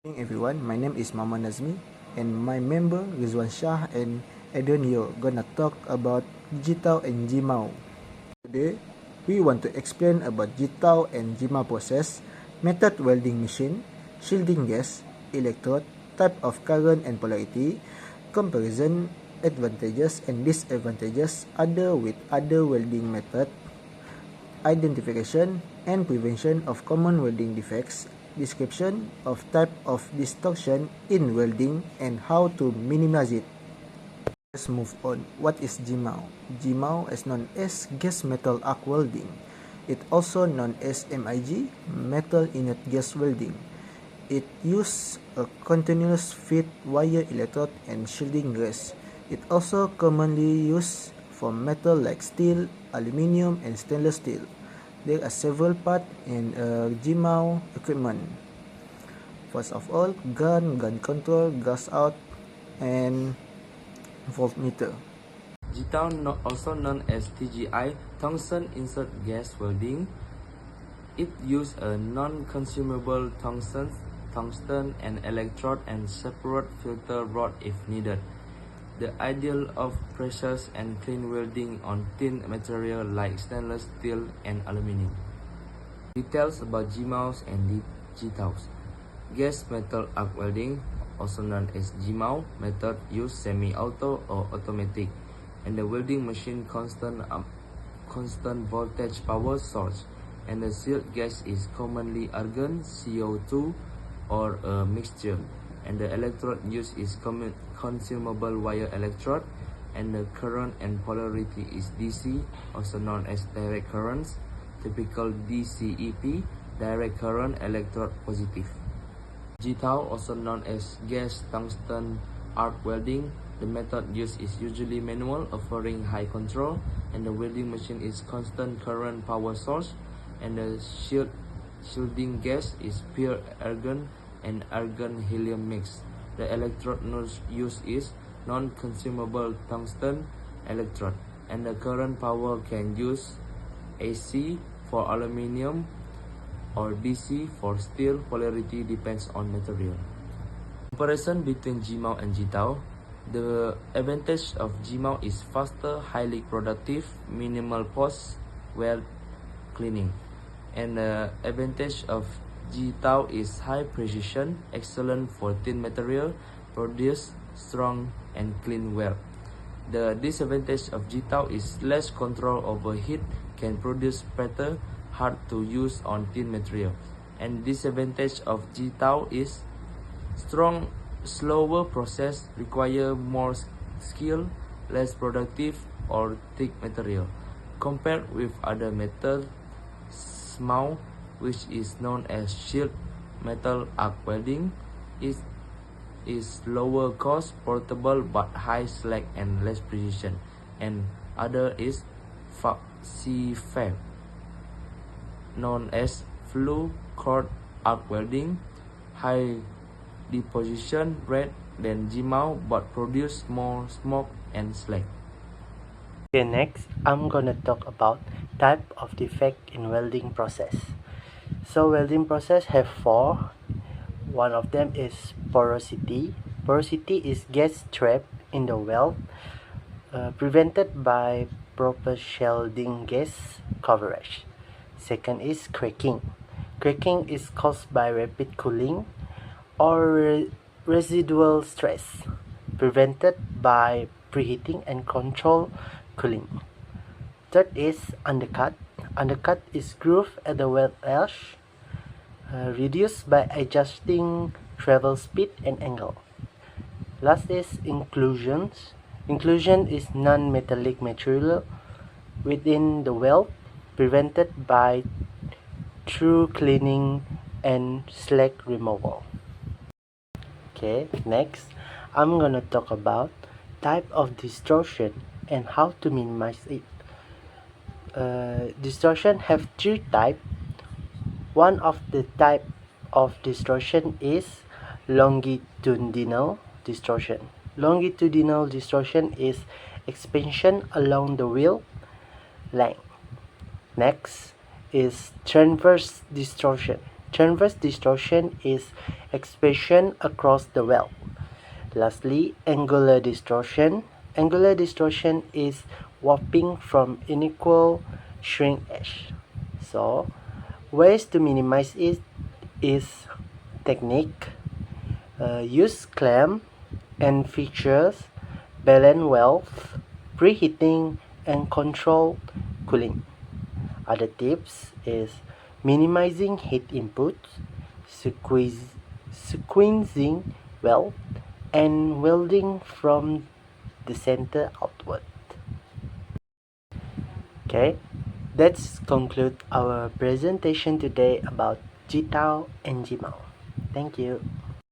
Good evening everyone, my name is Mama Nazmi and my member Rizwan Shah and Adrian Yo gonna talk about Gtaw and Gmaw. Today, we want to explain about Gtaw and Gmaw process, method welding machine, shielding gas, electrode, type of current and polarity, comparison, advantages and disadvantages other with other welding method, identification and prevention of common welding defects, description of type of distortion in welding and how to minimize it. Let's move on. What is Gmaw? Gmaw is known as gas metal arc welding. It also known as MIG, metal inert gas welding. It uses a continuous feed wire electrode and shielding gas. It also commonly used for metal like steel, aluminium and stainless steel. There are several parts in Gmaw equipment. First of all, gun control, gas out, and voltmeter. Gtaw, also known as TGI, tungsten insert gas welding. It uses a non-consumable tungsten and electrode and separate filter rod if needed. The ideal of precious and clean welding on thin material like stainless steel and aluminum. Details about Gmaws and Gtaws. Gas metal arc welding, also known as Gmaw method, use semi-auto or automatic, and the welding machine constant voltage power source, and the sealed gas is commonly argon, CO2, or a mixture, and the electrode used is consumable wire electrode, and the current and polarity is DC, also known as direct currents, typical DCEP, direct current electrode positive. Gtaw, also known as gas tungsten arc welding, the method used is usually manual, offering high control, and the welding machine is constant current power source, and the shielding gas is pure argon and argon helium mix. The electrode used is non-consumable tungsten electrode, and the current power can use AC for aluminium or DC for steel. Polarity depends on material. Comparison between Gmaw and Gtaw. The advantage of Gmaw is faster, highly productive, minimal post-weld cleaning, and the advantage of Gtaw is high precision, excellent for thin material, produce strong and clean weld. The disadvantage of Gtaw is less control over heat, can produce better, hard to use on thin material. And disadvantage of Gtaw is strong, slower process, require more skill, less productive or thick material. Compared with other methods, Gmaw, which is known as shield metal arc welding, is lower cost, portable but high slack and less precision. And other is FAB, known as flue core arc welding, high deposition rate than Gmaw but produce more smoke and slag. Okay, next I'm gonna talk about type of defect in welding process. So welding process have four. One of them is porosity. Porosity is gas trapped in the weld, prevented by proper shielding gas coverage. Second is cracking. Cracking is caused by rapid cooling or residual stress, prevented by preheating and controlled cooling. Third is undercut. Undercut is groove at the weld edge, reduced by adjusting travel speed and angle. Last is inclusions. Inclusion is non-metallic material within the weld, prevented by through cleaning and slag removal. Okay, next I'm gonna talk about type of distortion and how to minimize it. Distortion have three types. One of the type of distortion is longitudinal distortion. Longitudinal distortion is expansion along the wheel length. Next is transverse distortion. Transverse distortion is expansion across the weld. Lastly, angular distortion. Angular distortion is warping from unequal shrink edge. So, ways to minimize it is technique, use clamp and features, balance weld, preheating and controlled cooling. Other tips is minimizing heat input, squeezing weld, and welding from the center outward. Okay, let's conclude our presentation today about Gtaw and Gmaw. Thank you.